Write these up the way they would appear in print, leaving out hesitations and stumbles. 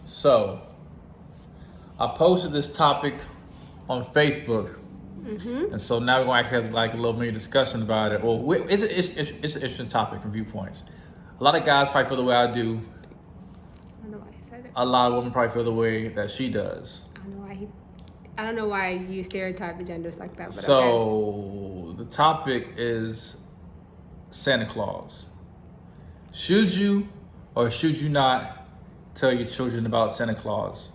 So, I posted this topic on Facebook, and so now we're going to actually have like a little mini discussion about it. Well, it's an interesting topic from viewpoints. A lot of guys probably feel the way I do. I don't know why he said it. A lot of women probably feel the way that she does. I don't know why you stereotype genders like that. But So the topic is Santa Claus. Should you or should you not tell your children about Santa Claus?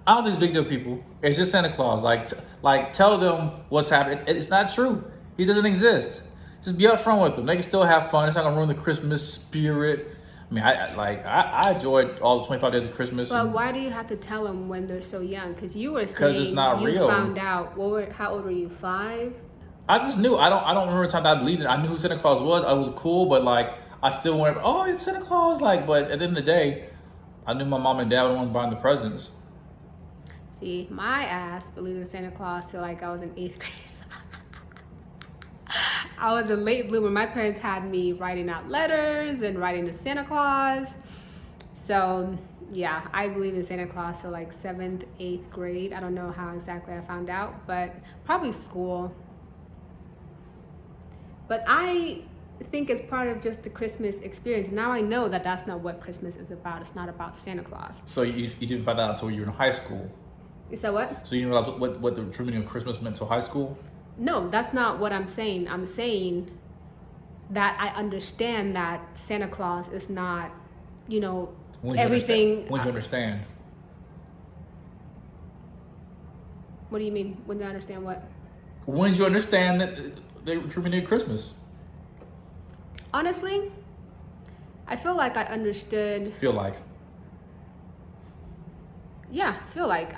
I don't think it's a big deal, people. It's just Santa Claus. Like tell them what's happening. It's not true. He doesn't exist. Just be upfront with them. They can still have fun. It's not gonna ruin the Christmas spirit. I mean, I enjoyed all the 25 days of Christmas. But why do you have to tell them when they're so young? Because you were saying 'Cause it's not you real. found out. How old were you? 5? I just knew. I don't remember the time that I believed it. I knew who Santa Claus was. I was cool, but like I still went, oh, it's Santa Claus. Like, but at the end of the day, I knew my mom and dad were the ones buying the presents. See, my ass believed in Santa Claus till like I was in 8th grade. I was a late bloomer. My parents had me writing out letters and writing to Santa Claus. So yeah, I believed in Santa Claus till like 7th, 8th grade. I don't know how exactly I found out, but probably school. But I think it's part of just the Christmas experience. Now I know that that's not what Christmas is about. It's not about Santa Claus. So you didn't find out until you were in high school. Is that what? So you know what the true meaning of Christmas meant till high school? No, that's not what I'm saying. I'm saying that I understand that Santa Claus is not, everything. When did you understand? What do you mean? When do I understand what? When did you understand that the true meaning of Christmas? Honestly, I feel like I understood. Feel like. Yeah,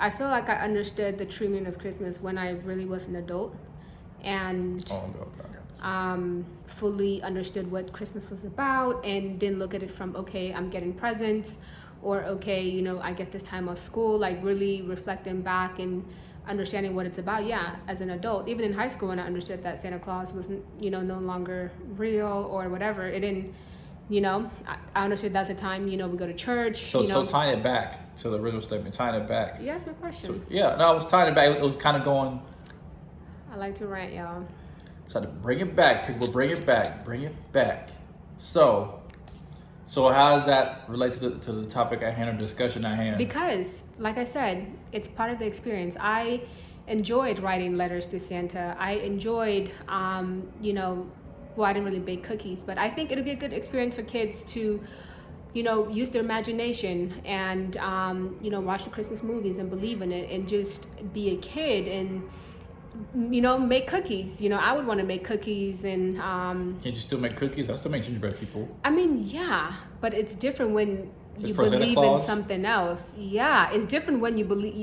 I feel like I understood the true meaning of Christmas when I really was an adult, and fully understood what Christmas was about, and didn't look at it from, okay, I'm getting presents, or okay, I get this time off school. Like really reflecting back and understanding what it's about. Yeah, as an adult, even in high school, when I understood that Santa Claus was, no longer real or whatever, it didn't. I understood that's a time, we go to church. So tying it back to the original statement, tying it back. You asked my question. So, I was tying it back. It was kind of going. I like to rant, y'all. So to bring it back, people, bring it back. So how does that relate to the topic at hand or discussion at hand? Because, like I said, it's part of the experience. I enjoyed writing letters to Santa. I enjoyed, well, I didn't really bake cookies, but I think it'll be a good experience for kids to, use their imagination and, watch the Christmas movies and believe in it and just be a kid and, make cookies. I would want to make cookies and... Can't you still make cookies? I still make gingerbread, people. I mean, yeah, but it's different when you believe in something else. Yeah, it's different when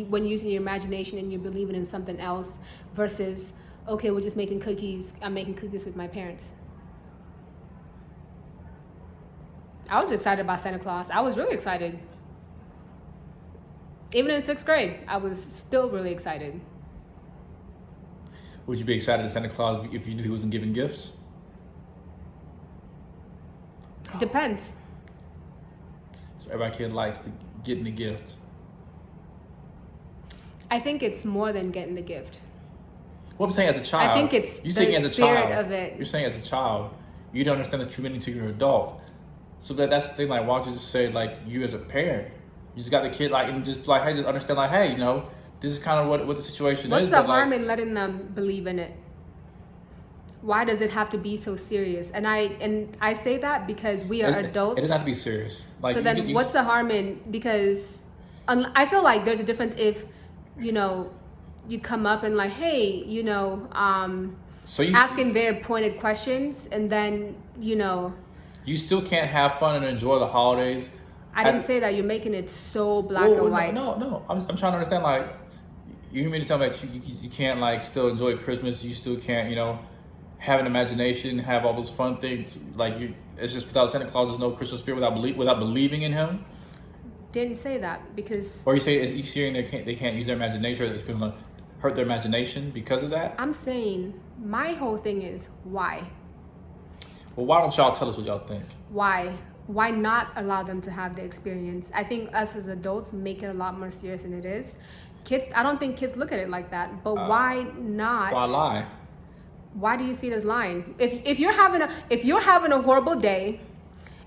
when using your imagination and you're believing in something else versus, okay, we're just making cookies. I'm making cookies with my parents. I was excited about Santa Claus. I was really excited. Even in 6th grade, I was still really excited. Would you be excited at Santa Claus if you knew he wasn't giving gifts? Depends. So every kid likes to getting the gift. I think it's more than getting the gift. What I'm saying as a child. I think it's the spirit of it. You're saying as a child, you don't understand the true meaning until you're an adult. So that's the thing. Like, why don't you just say, like, you as a parent, you just got the kid, like, and just like, hey, just understand, like, hey, this is kind of what the situation What's is. What's the harm in letting them believe in it? Why does it have to be so serious? And I say that because we are adults. It doesn't have to be serious. Like, so then, what's the harm in? Because I feel like there's a difference if, you come up and like, hey, so you asking very pointed questions, and then you still can't have fun and enjoy the holidays. I didn't say that. You're making it so black and white. No. I'm trying to understand. Like, you mean to tell me that you can't like still enjoy Christmas? You still can't, have an imagination, have all those fun things. Like it's just without Santa Claus, there's no Christmas spirit without believing in him. Didn't say that because. Or you saying they can't use their imagination, or it's going to hurt their imagination because of that? I'm saying my whole thing is why. Well, why don't y'all tell us what y'all think? Why? why not allow them to have the experience? I think us as adults make it a lot more serious than it is. Kids, I don't think kids look at it like that. But why not? Why lie? Why do you see it as lying? If you're having a horrible day,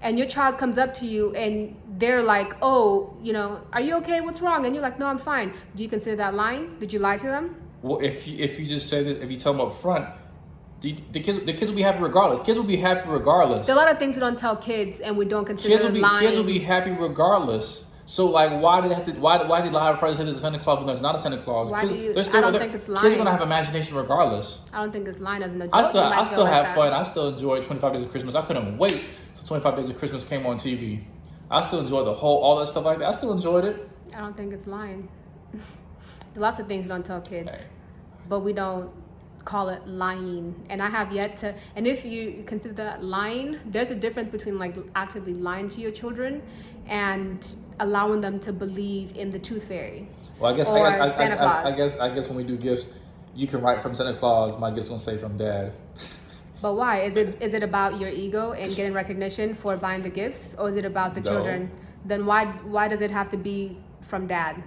and your child comes up to you and they're like, "Oh, are you okay? What's wrong?" And you're like, "No, I'm fine." Do you consider that lying? Did you lie to them? Well, if you just say that, if you tell them up front, the kids will be happy regardless. Kids will be happy regardless. There are a lot of things we don't tell kids, and we don't consider lying. Kids will be happy regardless. So like, why do they have to? Why they lie in front of there's a Santa Claus when there's not a Santa Claus? Why do you? I don't think it's lying. Kids are gonna have imagination regardless. I don't think it's lying as an adult. I still have fun. I still enjoy 25 Days of Christmas. I couldn't wait till 25 Days of Christmas came on TV. I still enjoyed all that stuff like that. I still enjoyed it. I don't think it's lying. There's lots of things we don't tell kids, Hey. but we don't call it lying. And I have yet to. And if you consider that lying, there's a difference between like actively lying to your children and allowing them to believe in the Tooth Fairy. Well, I guess Santa Claus. I guess when we do gifts, you can write from Santa Claus. My gift's gonna say from Dad. But why? Is it about your ego and getting recognition for buying the gifts, or is it about the No. children? Then why does it have to be from Dad?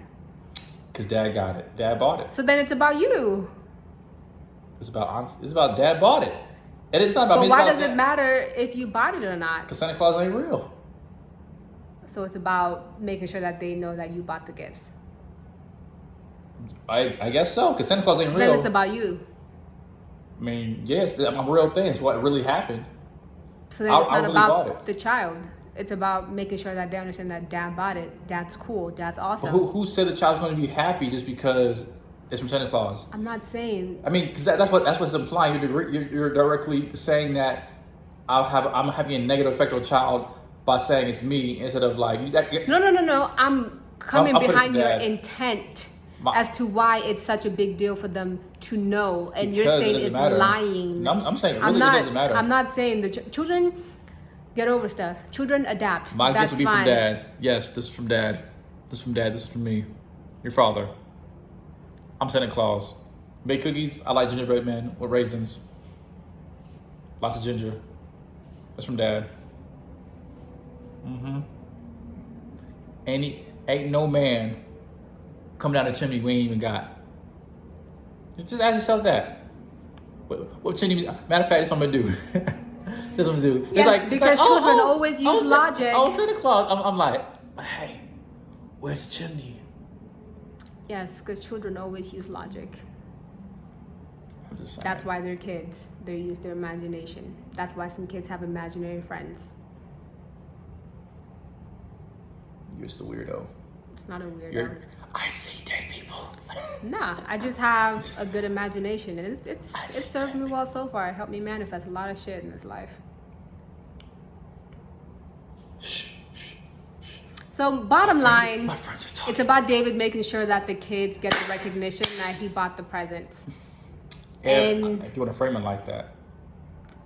Cause Dad got it. Dad bought it. So then it's about you. It's about Dad bought it, and it's not about But me. why does it matter if you bought it or not? Cause Santa Claus ain't real. So it's about making sure that they know that you bought the gifts. I guess so. Cause Santa Claus ain't So real. then it's about you. I mean, yes, I'm a real thing. It's what really happened. So then it's I not really bought about it. the child. It's about making sure that they understand that Dad bought it. That's cool. That's awesome. But who said the child's going to be happy just because it's from Santa Claus? I'm not saying. I mean, because that's what's implying. You're directly saying that I'm having a negative effect on a child by saying it's me instead of like you. No. I'm coming I'll put it behind to your Dad. intent as to why it's such a big deal for them to know, and you're Because it saying doesn't it's matter. lying. No, I'm saying really it doesn't matter. I'm not saying the children get over stuff. Children adapt. My That's gift will be fine. from Dad. Yes, this is from Dad. This is from Dad. This is from me, your father. I'm Santa Claus. Bake cookies. I like gingerbread men with raisins. Lots of ginger. That's from Dad. Ain't no man come down the chimney we ain't even got. Just ask yourself that. What chimney? Matter of fact, that's what I'm gonna do. That's what I'm gonna do. Yes, because children always use logic. Santa Claus. I'm like, hey, where's the chimney? Yes, because children always use logic. I'm just saying. That's why they're kids. They use their imagination. That's why some kids have imaginary friends. You're just a weirdo. It's not a weirdo. I see dead people. Nah, I just have a good imagination, and it's served me well so far. It helped me manifest a lot of shit in this life. So bottom line, My friends are talking. it's about David making sure that the kids get the recognition that he bought the presents. And if you want to frame it like that.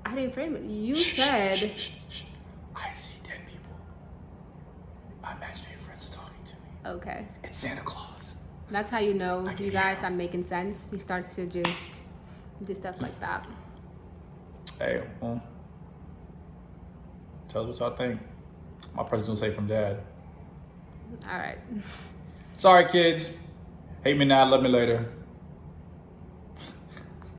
I didn't frame it. You said, I see dead people. My imaginary friends are talking to me. okay. It's Santa Claus. That's how you know can you hear guys him. are making sense. He starts to just do stuff like that. Hey, tell us what y'all think. My present's gonna say from Dad. All right. Sorry, kids. Hate me now, love me later.